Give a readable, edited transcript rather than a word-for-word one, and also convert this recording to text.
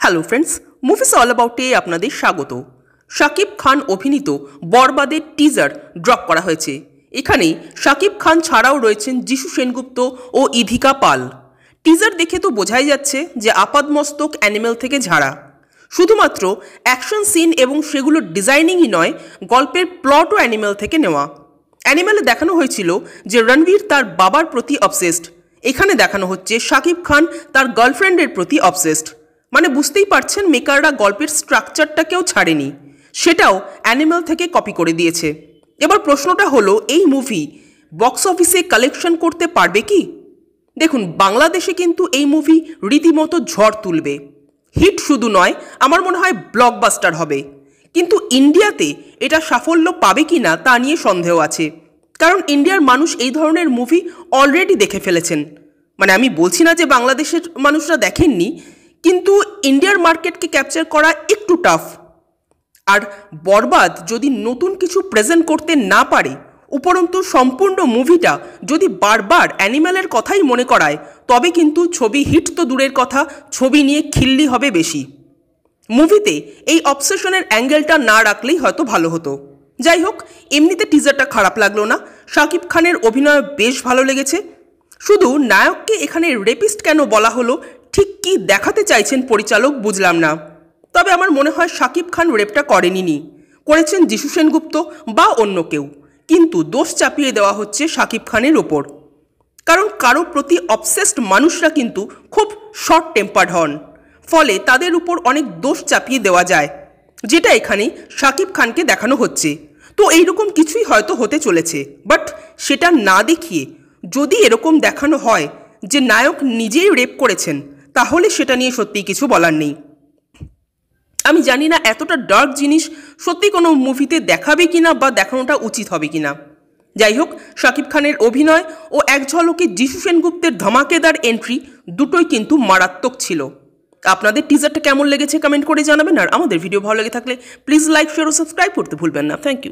Hello friends, movies all অ্যাবাউটে আপনাদের স্বাগত। শাকিব খান অভিনীত বরবাদের টিজার ড্রপ করা হয়েছে। এখানে শাকিব খান ছাড়াও রয়েছেন যিশু সেনগুপ্ত ও ইধিকা পাল। টিজার দেখে তো বোঝাই যাচ্ছে যে আপাদমস্তক অ্যানিমেল থেকে ঝাড়া। শুধুমাত্র অ্যাকশন সিন এবং সেগুলোর ডিজাইনিংই নয়, গল্পের প্লটও অ্যানিমেল থেকে নেওয়া। অ্যানিমেলে দেখানো হয়েছিল যে রণবীর তার বাবার প্রতি অবসেসড। এখানে দেখানো হচ্ছে শাকিব খান তার গার্লফ্রেন্ডের প্রতি অবসেসড। মানে বুঝতেই পারছেন মেকাররা গল্পের স্ট্রাকচারটাকেও ছাড়েনি, সেটাও অ্যানিমেল থেকে কপি করে দিয়েছে। এবার প্রশ্নটা হলো, এই মুভি বক্স অফিসে কালেকশন করতে পারবে কি? দেখুন, বাংলাদেশে কিন্তু এই মুভি রীতিমতো ঝড় তুলবে। হিট শুধু নয়, আমার মনে হয় ব্লকবাস্টার হবে। কিন্তু ইন্ডিয়াতে এটা সাফল্য পাবে কি না তা নিয়ে সন্দেহ আছে, কারণ ইন্ডিয়ার মানুষ এই ধরনের মুভি অলরেডি দেখে ফেলেছেন। মানে আমি বলছি না যে বাংলাদেশের মানুষরা দেখেননি, কিন্তু ইন্ডিয়ার মার্কেটকে ক্যাপচার করা একটু টাফ। আর বরবাদ যদি নতুন কিছু প্রেজেন্ট করতে না পারে, উপরন্তু সম্পূর্ণ মুভিটা যদি বারবার অ্যানিম্যালের কথাই মনে করায়, তবে কিন্তু ছবি হিট তো দূরের কথা, ছবি নিয়ে খিল্লি হবে বেশি। মুভিতে এই অবসেশনের অ্যাঙ্গেলটা না রাখলেই হয়তো ভালো হতো। যাই হোক, এমনিতে টিজারটা খারাপ লাগলো না। শাকিব খানের অভিনয় বেশ ভালো লেগেছে। শুধু নায়ককে এখানে রেপিস্ট কেন বলা হলো, ঠিক কী দেখাতে চাইছেন পরিচালক বুঝলাম না। তবে আমার মনে হয় শাকিব খান রেপটা করেনি, করেছেন যিশু সেনগুপ্ত বা অন্য কেউ। কিন্তু দোষ চাপিয়ে দেওয়া হচ্ছে শাকিব খানের ওপর, কারণ কারো প্রতি অবসেসড মানুষরা কিন্তু খুব শর্ট টেম্পার্ড হন, ফলে তাদের উপর অনেক দোষ চাপিয়ে দেওয়া যায়, যেটা এখানে শাকিব খানকে দেখানো হচ্ছে। তো এইরকম কিছুই হয়তো হতে চলেছে, বাট সেটা না দেখিয়ে যদি এরকম দেখানো হয় যে নায়ক নিজেই রেপ করেছেন, তাহলে সেটা নিয়ে সত্যিই কিছু বলার নেই। আমি জানি না এতটা ডার্ক জিনিস সত্যি কোনো মুভিতে দেখাবে কিনা বা দেখানোটা উচিত হবে কিনা। যাই হোক, শাকিব খানের অভিনয় ও এক ঝলকে যিশু সেনগুপ্তের ধামাকেদার এন্ট্রি দুটোই কিন্তু মারাত্মক ছিল। আপনাদের টিজারটা কেমন লেগেছে কমেন্ট করে জানাবেন। আর আমাদের ভিডিও ভালো লেগে থাকলে প্লিজ লাইক, শেয়ার ও সাবস্ক্রাইব করতে ভুলবেন না। Thank you.